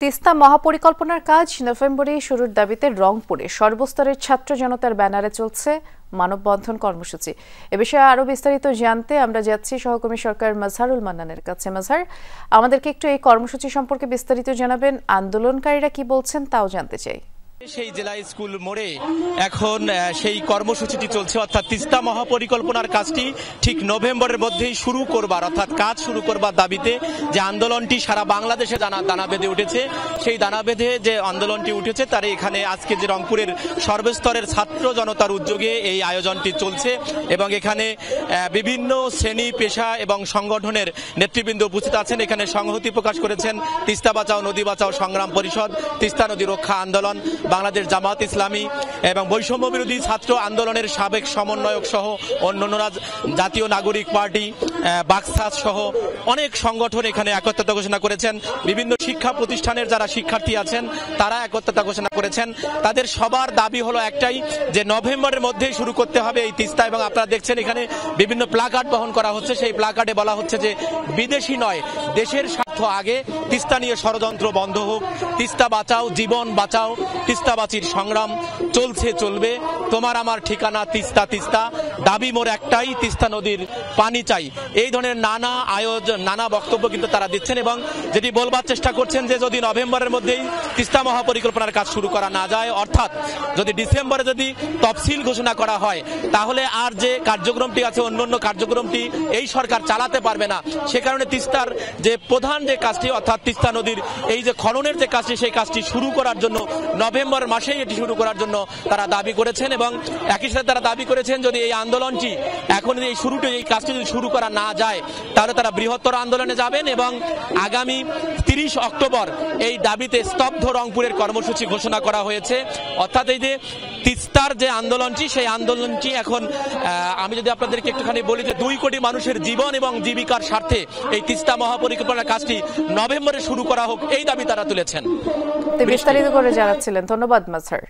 তিস্তা মহাপরিকল্পনার কাজ নভেম্বরে শুরুর দাবিতে রংপুরে সর্বস্তরের ছাত্র জনতার ব্যানারে চলছে মানববন্ধন কর্মসূচি। এ বিষয়ে আরো বিস্তারিত জানতে আমরা যাচ্ছি সহকর্মী সরকার মাজহারুল মান্নানের কাছে। মাজহার, আমাদেরকে একটু এই কর্মসূচি সম্পর্কে বিস্তারিত জানাবেন, আন্দোলনকারীরা কি বলছেন তাও জানতে চাই। সেই জেলা স্কুল মোড়ে এখন সেই কর্মসূচিটি চলছে, অর্থাৎ তিস্তা মহাপরিকল্পনার কাজটি ঠিক নভেম্বরের মধ্যেই শুরু করবার, অর্থাৎ কাজ শুরু করবার দাবিতে যে আন্দোলনটি সারা বাংলাদেশে দানা বেঁধে উঠেছে, সেই দানা বেঁধে যে আন্দোলনটি উঠেছে তার এখানে আজকে যে রংপুরের সর্বস্তরের ছাত্র জনতার উদ্যোগে এই আয়োজনটি চলছে এবং এখানে বিভিন্ন শ্রেণী পেশা এবং সংগঠনের নেতৃবৃন্দ উপস্থিত আছেন। এখানে সংহতি প্রকাশ করেছেন তিস্তা বাঁচাও নদী বাঁচাও সংগ্রাম পরিষদ, তিস্তা নদী রক্ষা আন্দোলন, বাংলাদেশ জামাত ইসলামী এবং বৈষম্য বিরোধী ছাত্র আন্দোলনের সাবেক সমন্বয়ক সহ অন্যান্যরা, জাতীয় নাগরিক পার্টি, বাকসাস সহ অনেক সংগঠন এখানে একত্রতা ঘোষণা করেছেন। বিভিন্ন শিক্ষা প্রতিষ্ঠানের যারা শিক্ষার্থী আছেন তারা একত্রতা ঘোষণা করেছেন। তাদের সবার দাবি হলো একটাই, যে নভেম্বরের মধ্যেই শুরু করতে হবে এই তিস্তা। এবং আপনারা দেখছেন এখানে বিভিন্ন প্লাকার্ড বহন করা হচ্ছে। সেই প্লাকার্ডে বলা হচ্ছে যে বিদেশি নয়, দেশের স্বার্থ আগে, তিস্তা নিয়ে ষড়যন্ত্র বন্ধ হোক, তিস্তা বাঁচাও, জীবন বাঁচাও, তিস্তাবাচির সংগ্রাম চলছে চলবে, তোমার আমার ঠিকানা তিস্তা তিস্তা, দাবি মোর একটাই, তিস্তা নদীর পানি চাই। এই ধরনের নানা আয়োজন, নানা বক্তব্য কিন্তু তারা দিচ্ছেন এবং যেটি বলবার চেষ্টা করছেন যে যদি নভেম্বরের মধ্যেই তিস্তা মহাপরিকল্পনার কাজ শুরু করা না যায়, অর্থাৎ যদি ডিসেম্বরে যদি তফসিল ঘোষণা করা হয়, তাহলে আর যে কার্যক্রমটি আছে অন্যান্য কার্যক্রমটি এই সরকার চালাতে পারবে না। সে কারণে তিস্তার যে প্রধান যে কাজটি, অর্থাৎ তিস্তা নদীর এই যে খননের যে কাজটি, সেই কাজটি শুরু করার জন্য নভেম্বর মাসেই এটি শুরু করার জন্য তারা দাবি করেছেন। এবং একই সাথে তারা দাবি করেছেন যদি এই আন্দোলনটি এখন এই শুরুটি, এই কাজটি যদি শুরু করা না যায়, তাহলে তারা বৃহত্তর আন্দোলনে যাবেন এবং আগামী 30 অক্টোবর এই দাবিতে স্তব্ধ রংপুরের কর্মসূচি ঘোষণা করা হয়েছে। অর্থাৎ এই যে তিস্তার যে আন্দোলনটি, সেই আন্দোলনটি এখন আমি যদি আপনাদেরকে একটুখানি বলি যে 2 কোটি মানুষের জীবন এবং জীবিকার স্বার্থে এই তিস্তা মহাপরিকল্পনার কাজটি নভেম্বরে শুরু করা হোক, এই দাবি তারা তুলেছেন। বিস্তারিত করে জানাচ্ছিলেন, ধন্যবাদ মাজহার।